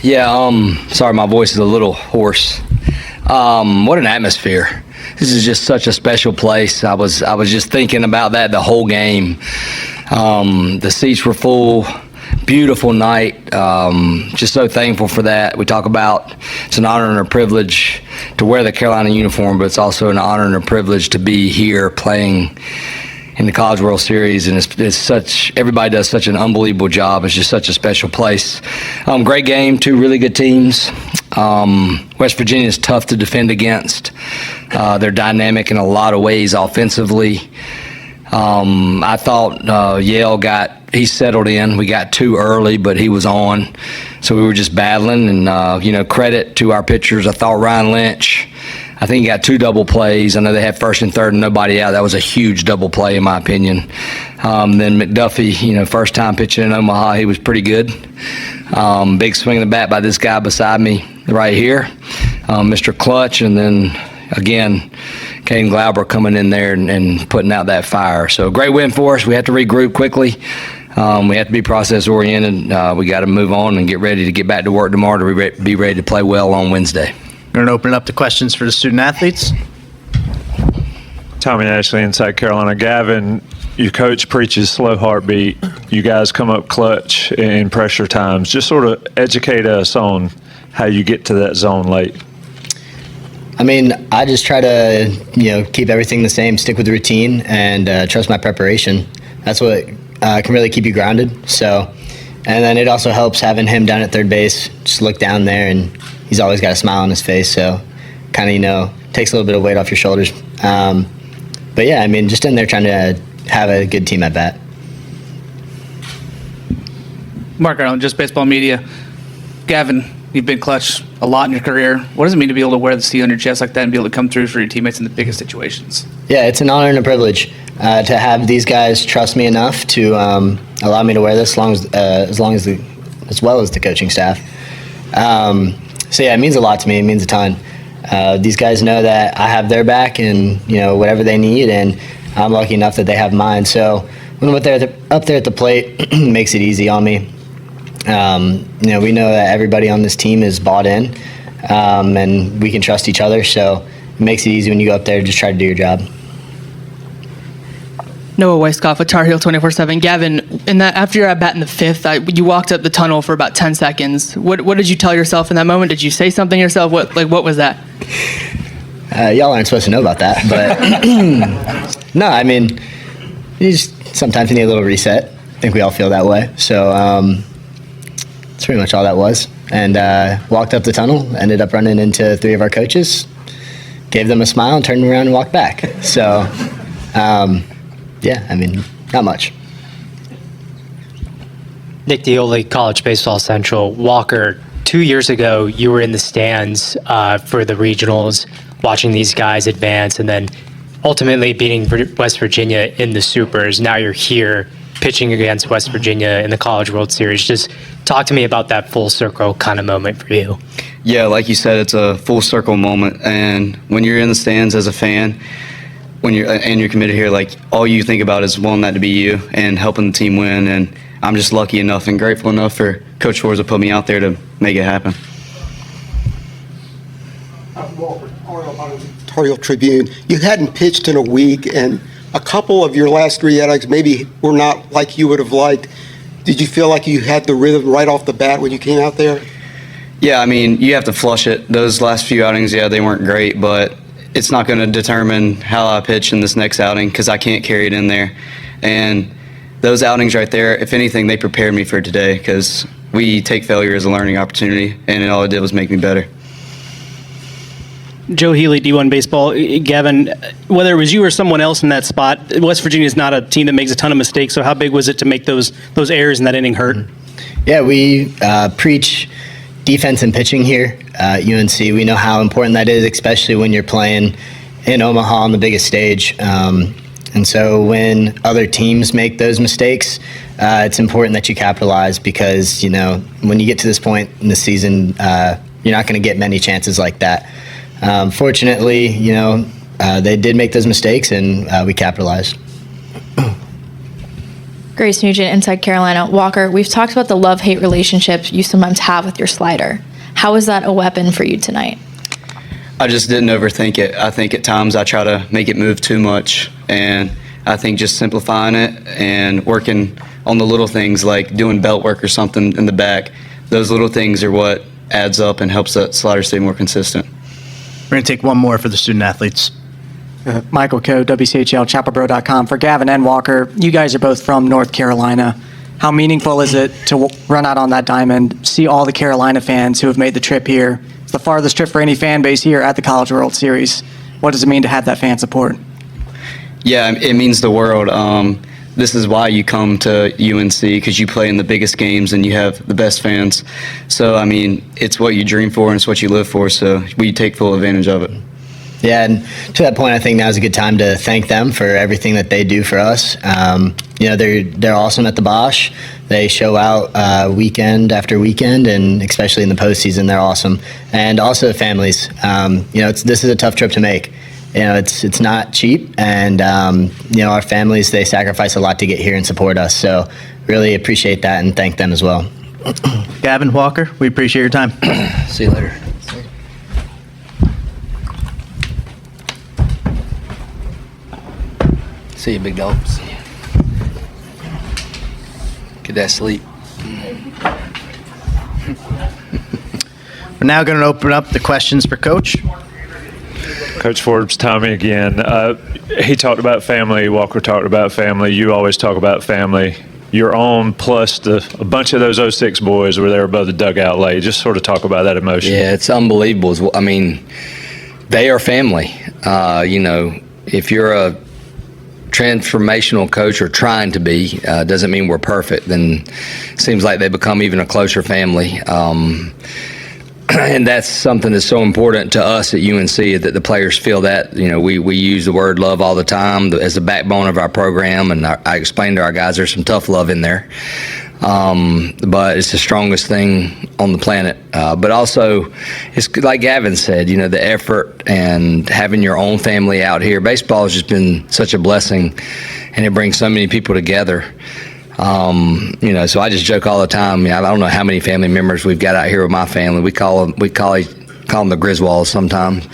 Yeah, sorry, my voice is a little hoarse. What an atmosphere. This is just such a special place. I was just thinking about that the whole game. The seats were full. Beautiful night. Just so thankful for that. We talk about it's an honor and a privilege to wear the Carolina uniform, but it's also an honor and a privilege to be here playing in the College World Series, and it's such, everybody does such an unbelievable job. It's just such a special place. Great game, two really good teams. West Virginia is tough to defend against. They're dynamic in a lot of ways offensively. I thought Yale he settled in. We got too early, but he was on. So we were just battling, and, credit to our pitchers. I thought Ryan Lynch, I think he got two double plays. I know they had first and third and nobody out. That was a huge double play in my opinion. Then McDuffie, first time pitching in Omaha, he was pretty good. Big swing of the bat by this guy beside me right here, Mr. Clutch, and then again, Caden Glauber coming in there and putting out that fire. So great win for us. We have to regroup quickly. We have to be process oriented. We got to move on and get ready to get back to work tomorrow to be ready to play well on Wednesday. We're going to open it up to questions for the student athletes. Tommy Ashley, Inside Carolina. Gavin, your coach preaches slow heartbeat. You guys come up clutch in pressure times. Just sort of educate us on how you get to that zone late. I mean, I just try to, keep everything the same, stick with the routine, and trust my preparation. That's what can really keep you grounded. So, and then it also helps having him down at third base. Just look down there, and he's always got a smile on his face. So, kind of, takes a little bit of weight off your shoulders. But yeah, I mean, just in there trying to have a good team at bat. Mark Ireland, Just Baseball Media. Gavin, you've been clutch a lot in your career. What does it mean to be able to wear the C on your chest like that and be able to come through for your teammates in the biggest situations? Yeah, it's an honor and a privilege to have these guys trust me enough to allow me to wear this as well as the coaching staff. So yeah, it means a lot to me. It means a ton. These guys know that I have their back and whatever they need, and I'm lucky enough that they have mine. So when I'm up there at the plate, makes it easy on me. We know that everybody on this team is bought in, and we can trust each other. So it makes it easy when you go up there to just try to do your job. Noah Weisskopf with Tar Heel 24/7. Gavin, after your at bat in the fifth, you walked up the tunnel for about 10 seconds. What did you tell yourself in that moment? Did you say something to yourself? What was that? Y'all aren't supposed to know about that, but no, I mean, sometimes you need a little reset. I think we all feel that way. So that's pretty much all that was. And walked up the tunnel, ended up running into three of our coaches, gave them a smile, and turned around and walked back. So, yeah, I mean, not much. Nick Dioli, College Baseball Central. Walker, 2 years ago, you were in the stands for the regionals, watching these guys advance, and then ultimately beating West Virginia in the Supers. Now you're here pitching against West Virginia in the College World Series. Just talk to me about that full circle kind of moment for you. Yeah, like you said, it's a full circle moment. And when you're in the stands as a fan, when you're committed here, like all you think about is wanting that to be you and helping the team win. And I'm just lucky enough and grateful enough for Coach Shores to put me out there to make it happen. Tar Heel Tribune. You hadn't pitched in a week, and a couple of your last three outings maybe were not like you would have liked. Did you feel like you had the rhythm right off the bat when you came out there? Yeah, I mean, you have to flush it. Those last few outings, yeah, they weren't great, but it's not going to determine how I pitch in this next outing because I can't carry it in there. And those outings right there, if anything, they prepared me for today because we take failure as a learning opportunity, and all it did was make me better. Joe Healy, D1 Baseball. Gavin, whether it was you or someone else in that spot, West Virginia is not a team that makes a ton of mistakes, so how big was it to make those errors in that inning hurt? Yeah, we preach defense and pitching here at UNC. We know how important that is, especially when you're playing in Omaha on the biggest stage. And so when other teams make those mistakes, it's important that you capitalize because, when you get to this point in the season, you're not going to get many chances like that. Fortunately, they did make those mistakes, and we capitalized. Grace Nugent, Inside Carolina. Walker, we've talked about the love-hate relationship you sometimes have with your slider. How is that a weapon for you tonight? I just didn't overthink it. I think at times I try to make it move too much, and I think just simplifying it and working on the little things like doing belt work or something in the back, those little things are what adds up and helps that slider stay more consistent. We're going to take one more for the student athletes. Michael Coe, WCHL, ChapelBro.com. For Gavin and Walker, you guys are both from North Carolina. How meaningful is it to run out on that diamond, see all the Carolina fans who have made the trip here? It's the farthest trip for any fan base here at the College World Series. What does it mean to have that fan support? Yeah, it means the world. This is why you come to UNC, because you play in the biggest games and you have the best fans. So, I mean, it's what you dream for and it's what you live for, so we take full advantage of it. Yeah, and to that point, I think now's a good time to thank them for everything that they do for us. You know, they're awesome at the Bosch. They show out weekend after weekend, and especially in the postseason, they're awesome. And also families. You know, this is a tough trip to make. You know, it's not cheap, and you know, our families, they sacrifice a lot to get here and support us. So really appreciate that and thank them as well. Gavin, Walker, we appreciate your time. See you later. See you, big dog. See you. Get that sleep. We're now going to open up the questions for Coach. Coach Forbes, Tommy again. He talked about family. Walker talked about family. You always talk about family. Your own plus a bunch of those 06 boys were there above the dugout lay. Just sort of talk about that emotion. Yeah, it's unbelievable. I mean, they are family. You know, if you're a transformational coach or trying to be, doesn't mean we're perfect, then it seems like they become even a closer family. And that's something that's so important to us at UNC, that the players feel that. You know, we use the word love all the time as the backbone of our program, and I explain to our guys there's some tough love in there. But it's the strongest thing on the planet. But also, it's like Gavin said, you know, the effort and having your own family out here. Baseball has just been such a blessing, and it brings so many people together. You know, so I just joke all the time. I don't know how many family members we've got out here with my family. We call them the Griswolds sometimes,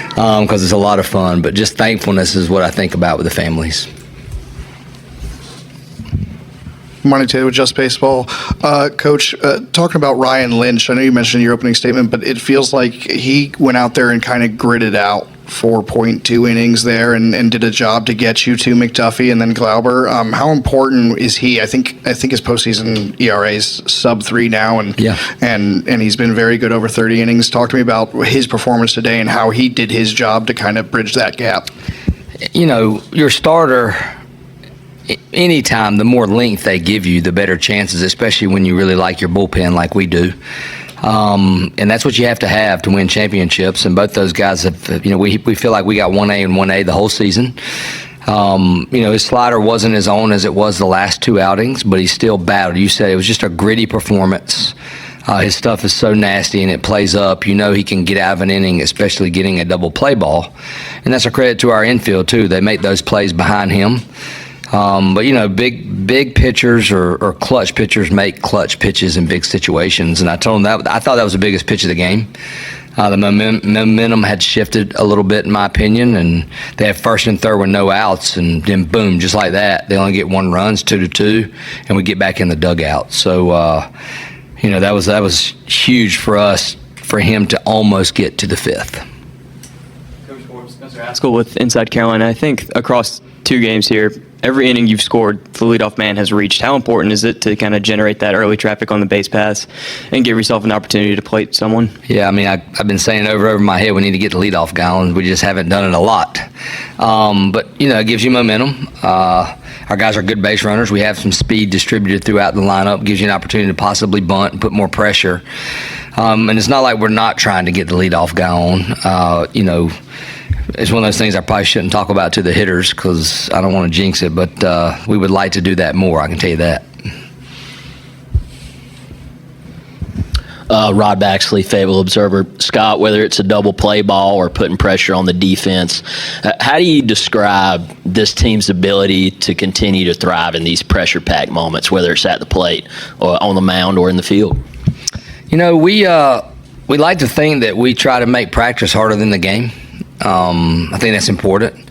because it's a lot of fun. But just thankfulness is what I think about with the families. Monty Taylor with Just Baseball. Coach, talking about Ryan Lynch, I know you mentioned in your opening statement, but it feels like he went out there and kind of gritted out 4.2 innings there and did a job to get you to McDuffie and then Glauber. How important is he? I think his postseason ERA is sub-3 now, and he's been very good over 30 innings. Talk to me about his performance today and how he did his job to kind of bridge that gap. You know, your starter, anytime, the more length they give you, the better chances, especially when you really like your bullpen like we do. And that's what you have to win championships. And both those guys have, you know, we feel like we got 1A and 1A the whole season. You know, his slider wasn't as on as it was the last two outings, but he still battled. You said it was just a gritty performance. His stuff is so nasty and it plays up. You know he can get out of an inning, especially getting a double play ball. And that's a credit to our infield, too. They make those plays behind him. But, you know, big pitchers or clutch pitchers make clutch pitches in big situations. And I told him that I thought that was the biggest pitch of the game. The momentum had shifted a little bit, in my opinion, and they had first and third with no outs, and then boom, just like that, they only get 1 run, 2-2, and we get back in the dugout. So, you know, that was huge for us, for him to almost get to the 5th. Coach Forbes, Spencer Haskell with Inside Carolina. I think across 2 games here, every inning you've scored, the leadoff man has reached. How important is it to kind of generate that early traffic on the base paths and give yourself an opportunity to plate someone? Yeah, I mean, I've been saying over my head we need to get the leadoff guy on. We just haven't done it a lot. But, you know, it gives you momentum. Our guys are good base runners. We have some speed distributed throughout the lineup. Gives you an opportunity to possibly bunt and put more pressure. And it's not like we're not trying to get the leadoff guy on. You know, it's one of those things I probably shouldn't talk about to the hitters because I don't want to jinx it, but we would like to do that more, I can tell you that. Rod Baxley, Fable Observer. Scott, whether it's a double play ball or putting pressure on the defense, how do you describe this team's ability to continue to thrive in these pressure-packed moments, whether it's at the plate or on the mound or in the field? You know, we like to think that we try to make practice harder than the game. I think that's important.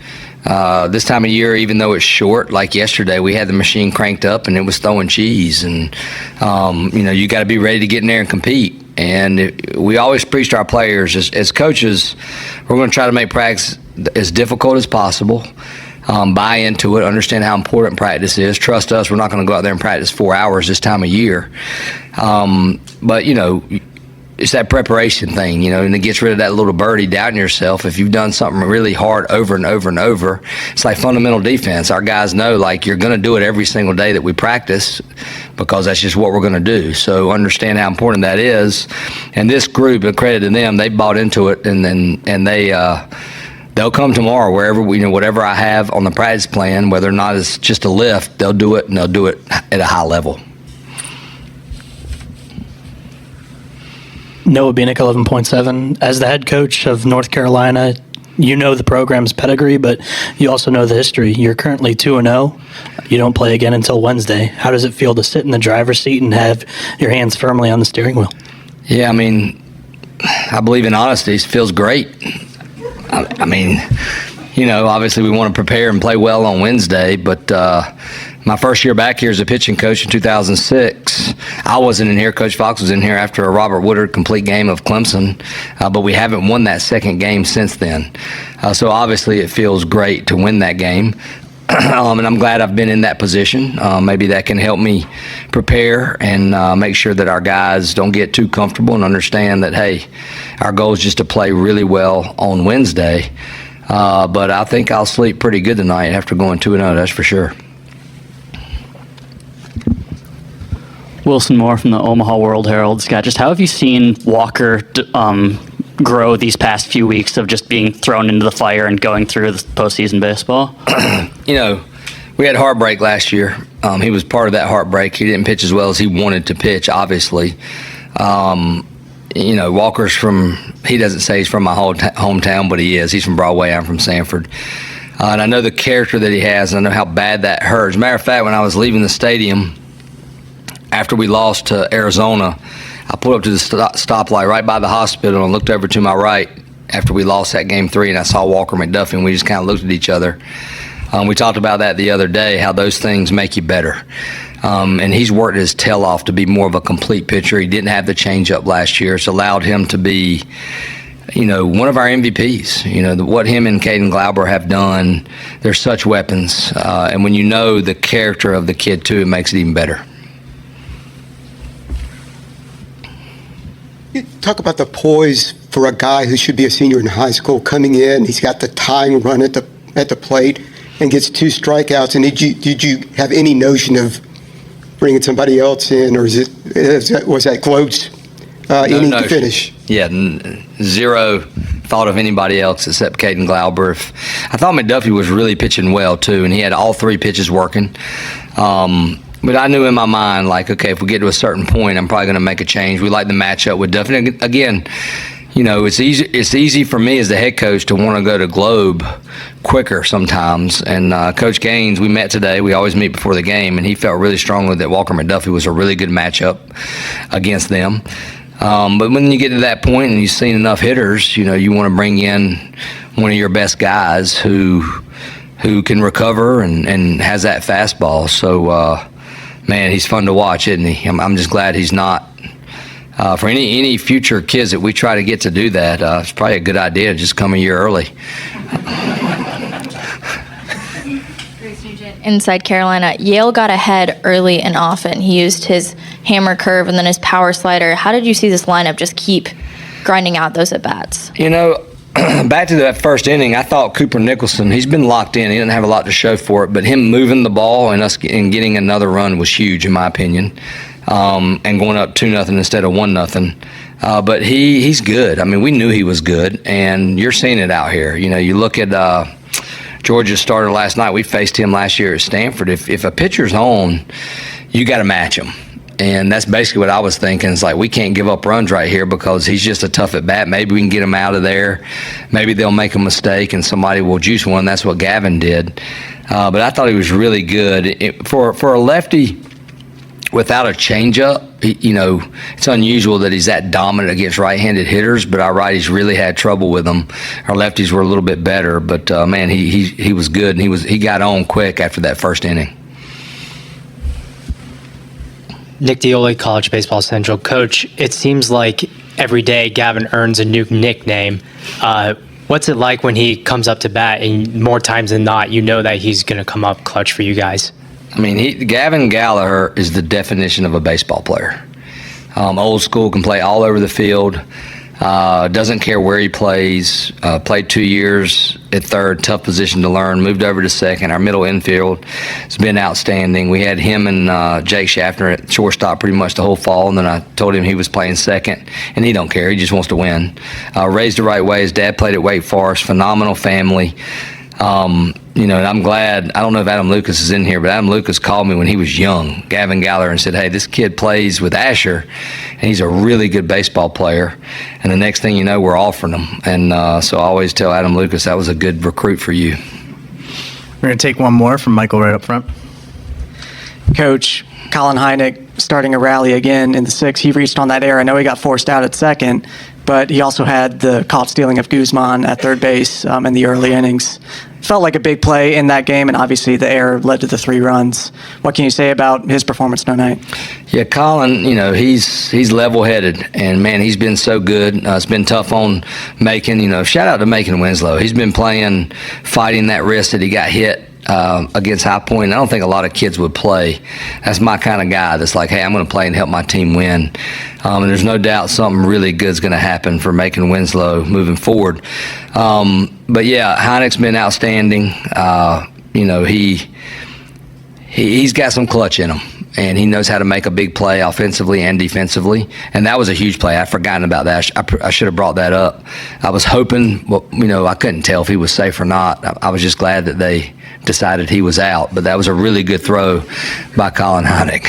This time of year, even though it's short, like yesterday, we had the machine cranked up and it was throwing cheese. And, you got to be ready to get in there and compete. And we always preach to our players, as coaches, we're going to try to make practice as difficult as possible. Buy into it, understand how important practice is. Trust us, we're not going to go out there and practice 4 hours this time of year. But, it's that preparation thing, and it gets rid of that little birdie doubting yourself. If you've done something really hard over and over and over, it's like fundamental defense. Our guys know, you're going to do it every single day that we practice because that's just what we're going to do. So understand how important that is. And this group, credit to them, they bought into it, and they'll come tomorrow wherever whatever I have on the practice plan, whether or not it's just a lift, they'll do it, and they'll do it at a high level. Noah Bieniek, 11.7. As the head coach of North Carolina, you know the program's pedigree, but you also know the history. You're currently 2-0. You don't play again until Wednesday. How does it feel to sit in the driver's seat and have your hands firmly on the steering wheel? Yeah, I believe in honesty. It feels great. Obviously we want to prepare and play well on Wednesday, but my first year back here as a pitching coach in 2006, I wasn't in here. Coach Fox was in here after a Robert Woodard complete game of Clemson, but we haven't won that second game since then. So obviously it feels great to win that game. And I'm glad I've been in that position. Maybe that can help me prepare and make sure that our guys don't get too comfortable and understand that, hey, our goal is just to play really well on Wednesday. But I think I'll sleep pretty good tonight after going 2-0, that's for sure. Wilson Moore from the Omaha World Herald. Scott, just how have you seen Walker grow these past few weeks of just being thrown into the fire and going through the postseason baseball? We had heartbreak last year. He was part of that heartbreak. He didn't pitch as well as he wanted to pitch, obviously. Walker's he doesn't say he's from my hometown, but he is. He's from Broadway. I'm from Sanford. And I know the character that he has, and I know how bad that hurts. As a matter of fact, when I was leaving the stadium after we lost to Arizona, I pulled up to the stoplight right by the hospital and looked over to my right after we lost that Game 3, and I saw Walker McDuffie, and we just kind of looked at each other. We talked about that the other day, how those things make you better. And he's worked his tail off to be more of a complete pitcher. He didn't have the changeup last year. It's allowed him to be, one of our MVPs. What him and Caden Glauber have done, they're such weapons. And when you know the character of the kid, too, it makes it even better. You talk about the poise for a guy who should be a senior in high school coming in. He's got the tying run at the plate and gets 2 strikeouts. And did you have any notion of bringing somebody else in, or was that Globe's inning to finish? Yeah, zero thought of anybody else except Caden Glauber. I thought McDuffie was really pitching well too, and he had all 3 pitches working. But I knew in my mind, okay, if we get to a certain point, I'm probably going to make a change. We like the matchup with Duffy. And again, it's easy for me as the head coach to want to go to Globe quicker sometimes. And Coach Gaines, we met today. We always meet before the game, and he felt really strongly that Walker McDuffie was a really good matchup against them. But when you get to that point and you've seen enough hitters, you want to bring in one of your best guys who can recover and has that fastball. So, man, he's fun to watch, isn't he? I'm just glad he's not. For any future kids that we try to get to do that, it's probably a good idea to just come a year early. Inside Carolina, Yale got ahead early and often. He used his hammer curve and then his power slider. How did you see this lineup just keep grinding out those at-bats? Back to that first inning, I thought Cooper Nicholson, he's been locked in. He didn't have a lot to show for it, but him moving the ball and us getting another run was huge, in my opinion, and going up 2-0 instead of 1-0. But he's good. We knew he was good, and you're seeing it out here. You look at Georgia's starter last night. We faced him last year at Stanford. If a pitcher's on, you got to match him. And that's basically what I was thinking. It's like, we can't give up runs right here because he's just a tough at bat. Maybe we can get him out of there. Maybe they'll make a mistake and somebody will juice one. That's what Gavin did. But I thought he was really good. For a lefty without a changeup, it's unusual that he's that dominant against right-handed hitters, but our righties really had trouble with him. Our lefties were a little bit better, but man, he was good, and he got on quick after that first inning. Nick Dioli, College Baseball Central. Coach, it seems like every day Gavin earns a new nickname. What's it like when he comes up to bat, and more times than not, you know that he's going to come up clutch for you guys? I mean, Gavin Gallagher is the definition of a baseball player. Old school, can play all over the field. Doesn't care where he plays. Played 2 years at third, tough position to learn. Moved over to second. Our middle infield has been outstanding. We had him and Jake Schaffner at shortstop pretty much the whole fall, and then I told him he was playing second, and he don't care. He just wants to win. Raised the right way. His dad played at Wake Forest. Phenomenal family. And I'm glad, I don't know if Adam Lucas is in here, but Adam Lucas called me when he was young, Gavin Gallagher, and said, hey, this kid plays with Asher, and he's a really good baseball player. And the next thing you know, we're offering him. And so I always tell Adam Lucas, that was a good recruit for you. We're going to take one more from Michael right up front. Coach, Colin Heineck starting a rally again in the sixth. He reached on that error. I know he got forced out at second, but he also had the caught stealing of Guzman at third base in the early innings. Felt like a big play in that game, and obviously the error led to the 3 runs. What can you say about his performance tonight? Yeah, Colin, he's level-headed, and, man, he's been so good. It's been tough on Macon. Shout out to Macon Winslow. He's been fighting that wrist that he got hit against High Point. I don't think a lot of kids would play. That's my kind of guy that's like, hey, I'm going to play and help my team win. And there's no doubt something really good is going to happen for Macon Winslow moving forward. But yeah, Heineck's been outstanding. He's got some clutch in him, and he knows how to make a big play offensively and defensively. And that was a huge play. I'd forgotten about that. I should have brought that up. I was hoping, I couldn't tell if he was safe or not. I was just glad that they decided he was out. But that was a really good throw by Colin Heineck.